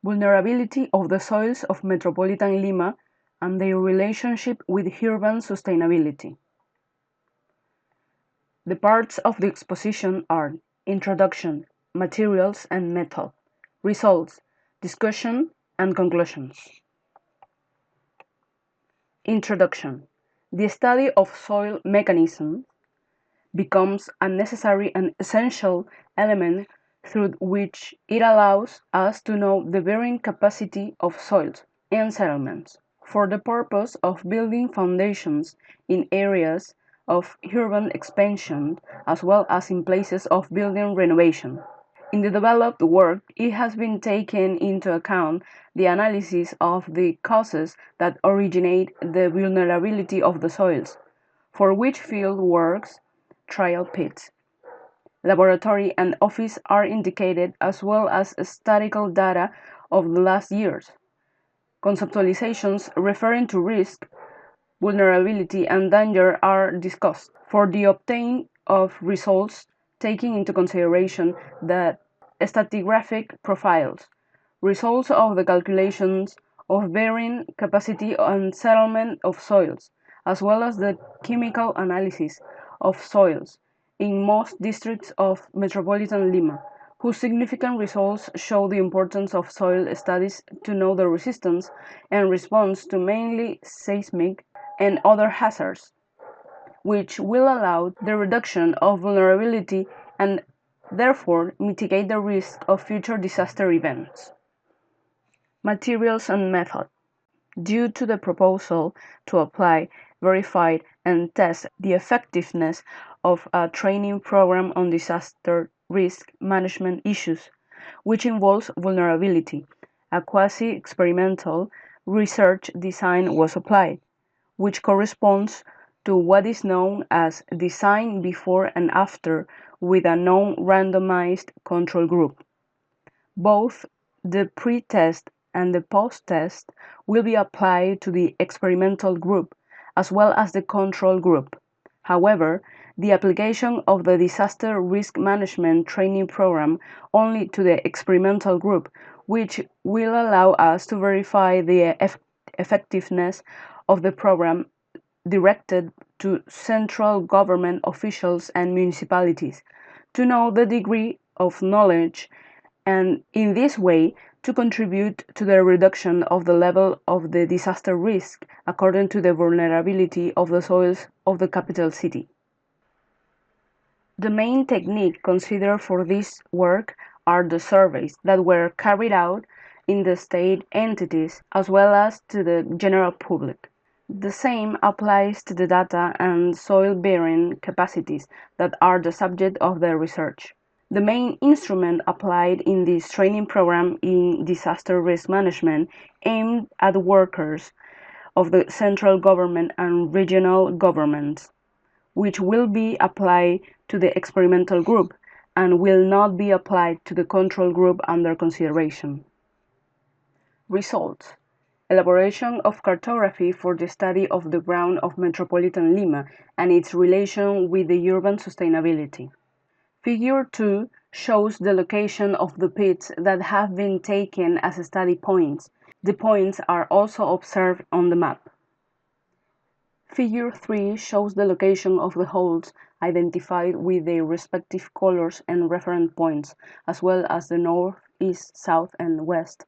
Vulnerability of the soils of metropolitan Lima and their relationship with urban sustainability. The parts of the exposition are Introduction, Materials and Method, Results, Discussion, and Conclusions. Introduction. The study of soil mechanisms becomes a necessary and essential element through which it allows us to know the bearing capacity of soils and settlements for the purpose of building foundations in areas of urban expansion as well as in places of building renovation. In the developed work, it has been taken into account the analysis of the causes that originate the vulnerability of the soils, for which field works, trial pits, laboratory and office are indicated as well as statistical data of the last years. Conceptualizations referring to risk, vulnerability, and danger are discussed for the obtain of results taking into consideration the stratigraphic profiles, results of the calculations of bearing capacity and settlement of soils, as well as the chemical analysis of soils in most districts of metropolitan Lima, whose significant results show the importance of soil studies to know the resistance and response to mainly seismic and other hazards, which will allow the reduction of vulnerability and therefore mitigate the risk of future disaster events. Materials and method. Due to the proposal to apply, verify, and test the effectiveness of a training program on disaster risk management issues, which involves vulnerability, a quasi-experimental research design was applied, which corresponds to what is known as design before and after with a non-randomized control group. Both the pre-test and the post-test will be applied to the experimental group as well as the control group. However, the application of the disaster risk management training program only to the experimental group, which will allow us to verify the effectiveness of the program directed to central government officials and municipalities to know the degree of knowledge and in this way to contribute to the reduction of the level of the disaster risk according to the vulnerability of the soils of the capital city. The main technique considered for this work are the surveys that were carried out in the state entities as well as to the general public. The same applies to the data and soil-bearing capacities that are the subject of the research. The main instrument applied in this training program in disaster risk management aimed at workers of the central government and regional governments, which will be applied to the experimental group and will not be applied to the control group under consideration. Results. Elaboration of cartography for the study of the ground of metropolitan Lima and its relation with the urban sustainability. Figure 2 shows the location of the pits that have been taken as study points. The points are also observed on the map. Figure 3 shows the location of the holes identified with their respective colors and reference points, as well as the north, east, south, and west.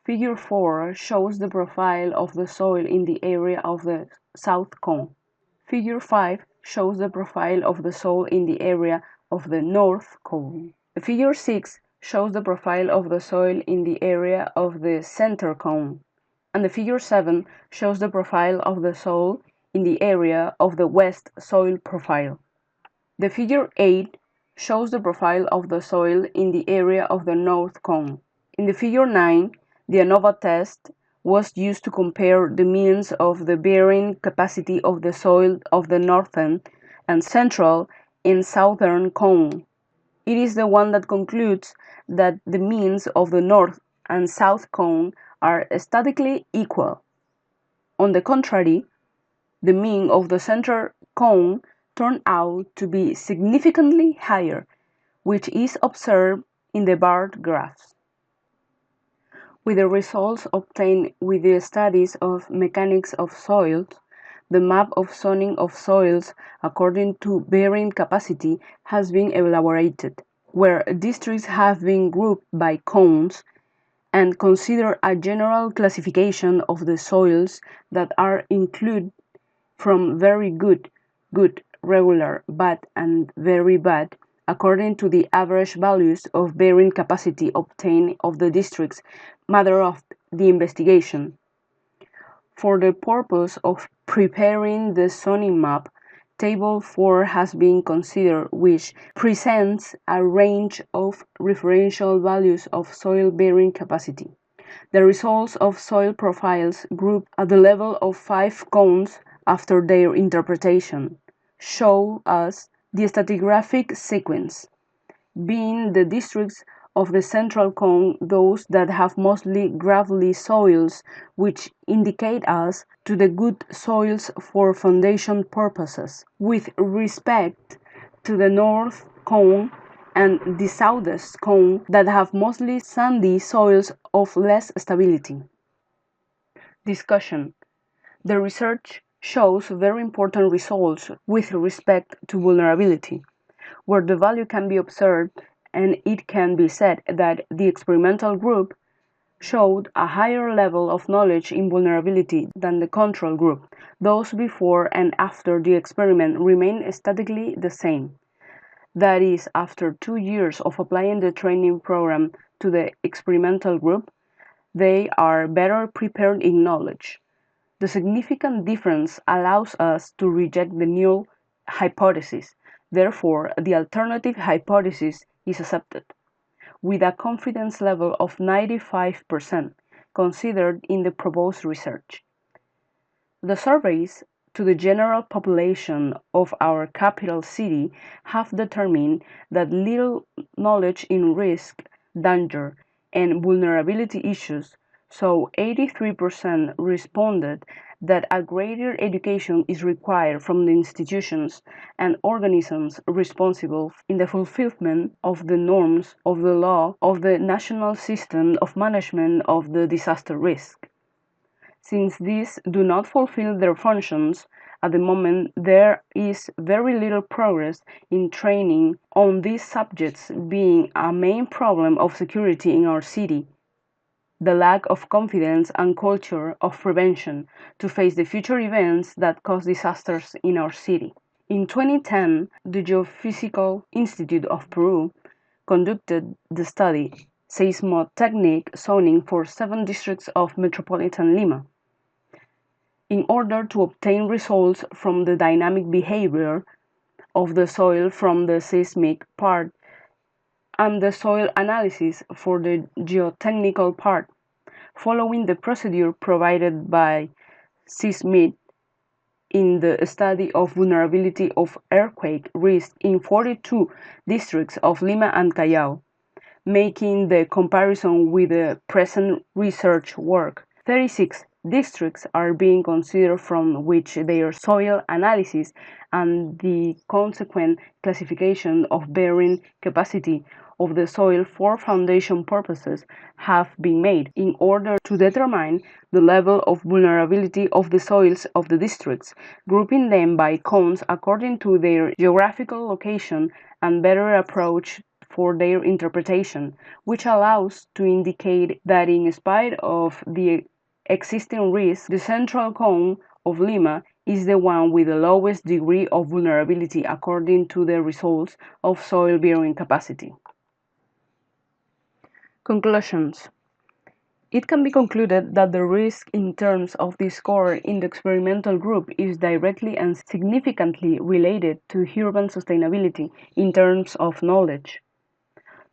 Figure 4 shows the profile of the soil in the area of the south cone. Figure 5 shows the profile of the soil in the area of the north cone. Figure 6 shows the profile of the soil in the area of the center cone. And the figure 7 shows the profile of the soil in the area of the west soil profile. The figure 8 shows the profile of the soil in the area of the north cone. In the figure 9, the ANOVA test was used to compare the means of the bearing capacity of the soil of the northern and central and southern cone. It is the one that concludes that the means of the north and south cone are statically equal. On the contrary, the mean of the center cone turned out to be significantly higher, which is observed in the bar graphs. With the results obtained with the studies of mechanics of soils, the map of zoning of soils according to bearing capacity has been elaborated, where districts have been grouped by cones and consider a general classification of the soils that are included from very good, good, regular, bad, and very bad, according to the average values of bearing capacity obtained of the districts matter of the investigation. For the purpose of preparing the zoning map, Table 4 has been considered, which presents a range of referential values of soil bearing capacity. The results of soil profiles grouped at the level of 5 cones after their interpretation show us the stratigraphic sequence, being the districts of the central cone those that have mostly gravelly soils, which indicate us to the good soils for foundation purposes. With respect to the north cone and the southeast cone that have mostly sandy soils of less stability. Discussion. The research shows very important results with respect to vulnerability, where the value can be observed, and it can be said that the experimental group showed a higher level of knowledge in vulnerability than the control group. Those before and after the experiment remain statically the same. That is, after 2 years of applying the training program to the experimental group, they are better prepared in knowledge. The significant difference allows us to reject the null hypothesis. Therefore, the alternative hypothesis is accepted, with a confidence level of 95% considered in the proposed research. The surveys to the general population of our capital city have determined that little knowledge in risk, danger, and vulnerability issues, so 83% responded that a greater education is required from the institutions and organisms responsible in the fulfillment of the norms of the law of the national system of management of the disaster risk. Since these do not fulfill their functions, at the moment there is very little progress in training on these subjects being a main problem of security in our city. The lack of confidence and culture of prevention to face the future events that cause disasters in our city. In 2010, the Geophysical Institute of Peru conducted the study Seismotechnic Zoning for 7 districts of metropolitan Lima, in order to obtain results from the dynamic behavior of the soil from the seismic part and the soil analysis for the geotechnical part, following the procedure provided by Seismit in the study of vulnerability of earthquake risk in 42 districts of Lima and Callao, making the comparison with the present research work. 36 districts are being considered from which their soil analysis and the consequent classification of bearing capacity of the soil for foundation purposes have been made in order to determine the level of vulnerability of the soils of the districts, grouping them by cones according to their geographical location and better approach for their interpretation, which allows to indicate that in spite of the existing risk, the central cone of Lima is the one with the lowest degree of vulnerability according to the results of soil bearing capacity. Conclusions. It can be concluded that the risk in terms of the score in the experimental group is directly and significantly related to urban sustainability in terms of knowledge.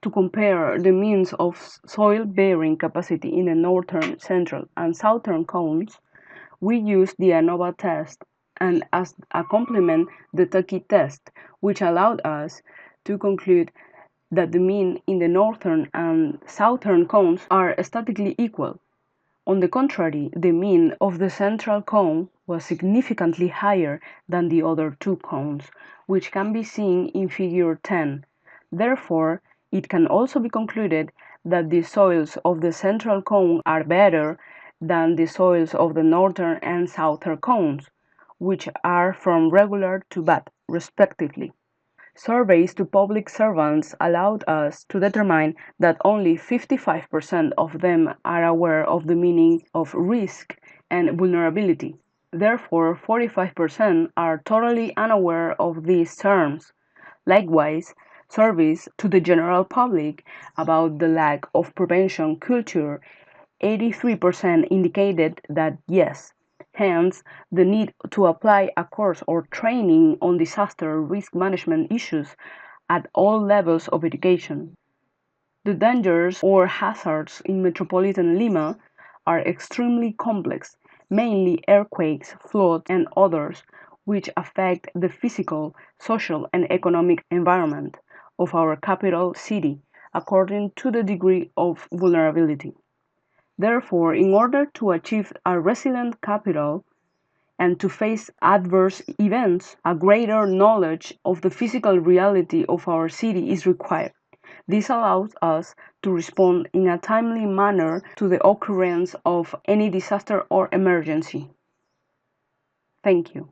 To compare the means of soil-bearing capacity in the northern, central, and southern cones, we used the ANOVA test and as a complement the Tukey test, which allowed us to conclude that the mean in the northern and southern cones are statically equal. On the contrary, the mean of the central cone was significantly higher than the other 2 cones, which can be seen in figure 10. Therefore, it can also be concluded that the soils of the central cone are better than the soils of the northern and southern cones, which are from regular to bad, respectively. Surveys to public servants allowed us to determine that only 55% of them are aware of the meaning of risk and vulnerability. Therefore, 45% are totally unaware of these terms. Likewise, surveys to the general public about the lack of prevention culture, 83% indicated that yes. Hence, the need to apply a course or training on disaster risk management issues at all levels of education. The dangers or hazards in metropolitan Lima are extremely complex, mainly earthquakes, floods, and others, which affect the physical, social, and economic environment of our capital city according to the degree of vulnerability. Therefore, in order to achieve a resilient capital and to face adverse events, a greater knowledge of the physical reality of our city is required. This allows us to respond in a timely manner to the occurrence of any disaster or emergency. Thank you.